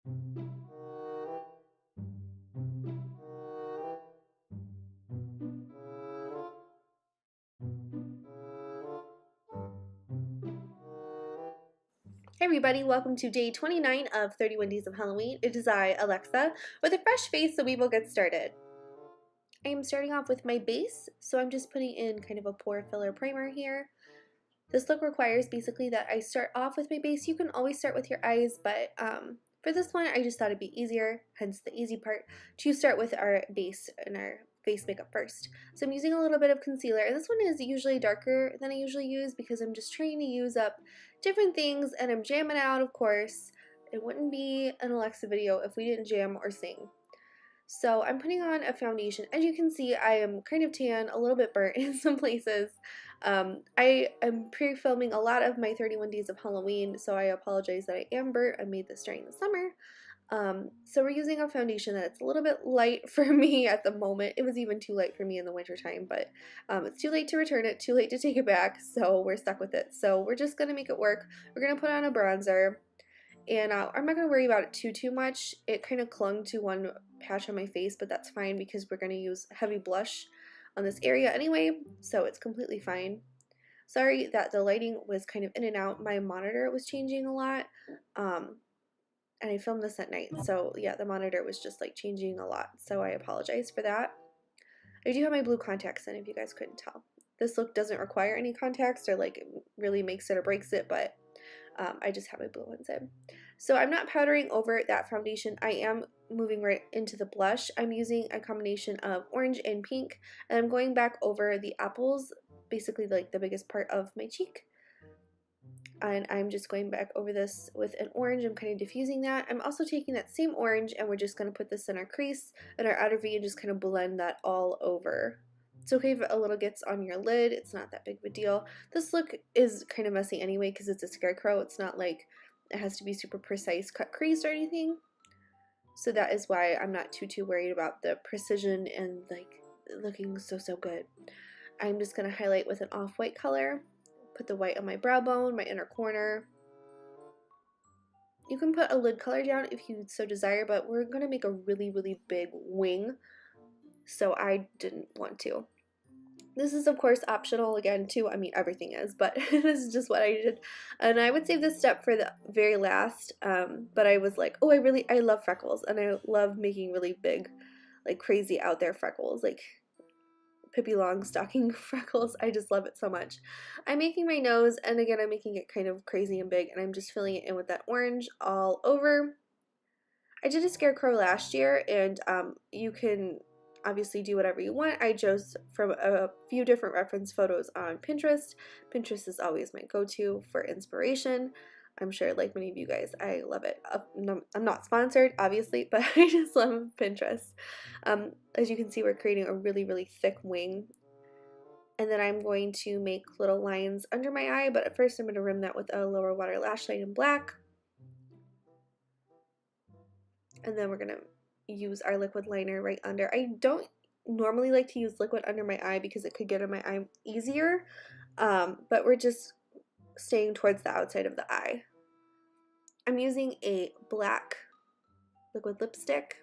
Hey everybody, welcome to day 29 of 31 Days of Halloween. It is I, Alexa, with a fresh face, so we will get started. I am starting off with my base, so I'm just putting in kind of a pore filler primer here. This look requires basically that I start off with my base. You can always start with your eyes, but for this one, I just thought it'd be easier, hence the easy part, to start with our base and our face makeup first. So I'm using a little bit of concealer. This one is usually darker than I usually use because I'm just trying to use up different things and I'm jamming out, of course. It wouldn't be an Alexa video if we didn't jam or sing. So I'm putting on a foundation. As you can see, I am kind of tan, a little bit burnt in some places. I am pre-filming a lot of my 31 Days of Halloween, so I apologize that I am burnt. I made this during the summer. So we're using a foundation that's a little bit light for me at the moment. It was even too light for me in the wintertime, but it's too late to return it, too late to take it back, so we're stuck with it. So we're just going to make it work. We're going to put on a bronzer. And I'm not going to worry about it too much. It kind of clung to one patch on my face, but that's fine because we're going to use heavy blush on this area anyway, so it's completely fine. Sorry that the lighting was kind of in and out. My monitor was changing a lot, and I filmed this at night, so yeah, the monitor was just like changing a lot, so I apologize for that. I do have my blue contacts in if you guys couldn't tell. This look doesn't require any contacts or like it really makes it or breaks it, but I just have my blue ones in. So I'm not powdering over that foundation. I am moving right into the blush. I'm using a combination of orange and pink, and I'm going back over the apples, basically like the biggest part of my cheek. And I'm just going back over this with an orange. I'm kind of diffusing that. I'm also taking that same orange and we're just going to put this in our crease and our outer V and just kind of blend that all over. It's okay if a little gets on your lid. It's not that big of a deal. This look is kind of messy anyway because it's a scarecrow. It's not like it has to be super precise cut crease or anything. So that is why I'm not too worried about the precision and like looking so good. I'm just going to highlight with an off-white color. Put the white on my brow bone, my inner corner. You can put a lid color down if you so desire, but we're going to make a really big wing, so I didn't want to. This is of course optional again too. I mean everything is, but this is just what I did. And I would save this step for the very last, but I was like, oh, I love freckles and I love making really big, like crazy out there freckles, like Pippi Longstocking freckles. I just love it so much. I'm making my nose, and again I'm making it kind of crazy and big, and I'm just filling it in with that orange all over. I did a scarecrow last year, and you can obviously do whatever you want. I chose from a few different reference photos on Pinterest. Pinterest is always my go-to for inspiration. I'm sure like many of you guys, I love it. I'm not sponsored, obviously, but I just love Pinterest. As you can see, we're creating a really thick wing. And then I'm going to make little lines under my eye, but at first I'm going to rim that with a lower water lash light in black. And then we're going to use our liquid liner right under. I don't normally like to use liquid under my eye because it could get in my eye easier, but we're just staying towards the outside of the eye. I'm using a black liquid lipstick.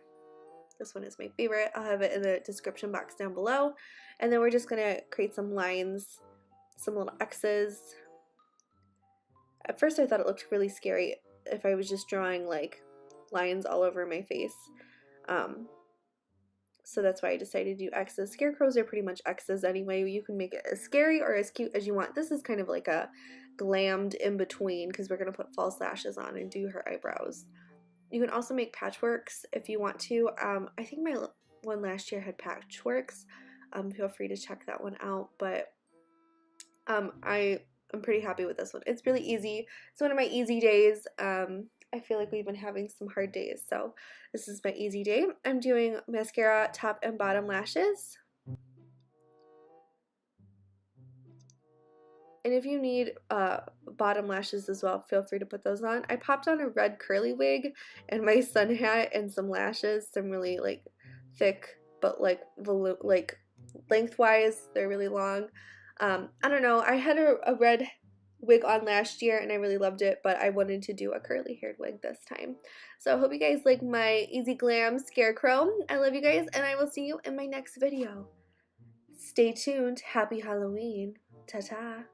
This one is my favorite. I'll have it in the description box down below. And then we're just going to create some lines, some little X's. At first I thought it looked really scary if I was just drawing like lines all over my face. So that's why I decided to do X's. Scarecrows are pretty much X's anyway. You can make it as scary or as cute as you want. This is kind of like a glammed in between because we're going to put false lashes on and do her eyebrows. You can also make patchworks if you want to. I think my one last year had patchworks. Feel free to check that one out, but I'm pretty happy with this one. It's really easy. It's one of my easy days. I feel like we've been having some hard days, so this is my easy day. I'm doing mascara, top and bottom lashes. And if you need bottom lashes as well, feel free to put those on. I popped on a red curly wig and my sun hat and some lashes, some really like thick, but like lengthwise, they're really long. I don't know, I had a red wig on last year and I really loved it, but I wanted to do a curly haired wig this time. So I hope you guys like my Easy Glam Scarecrow. I love you guys, and I will see you in my next video. Stay tuned. Happy Halloween. Ta-ta.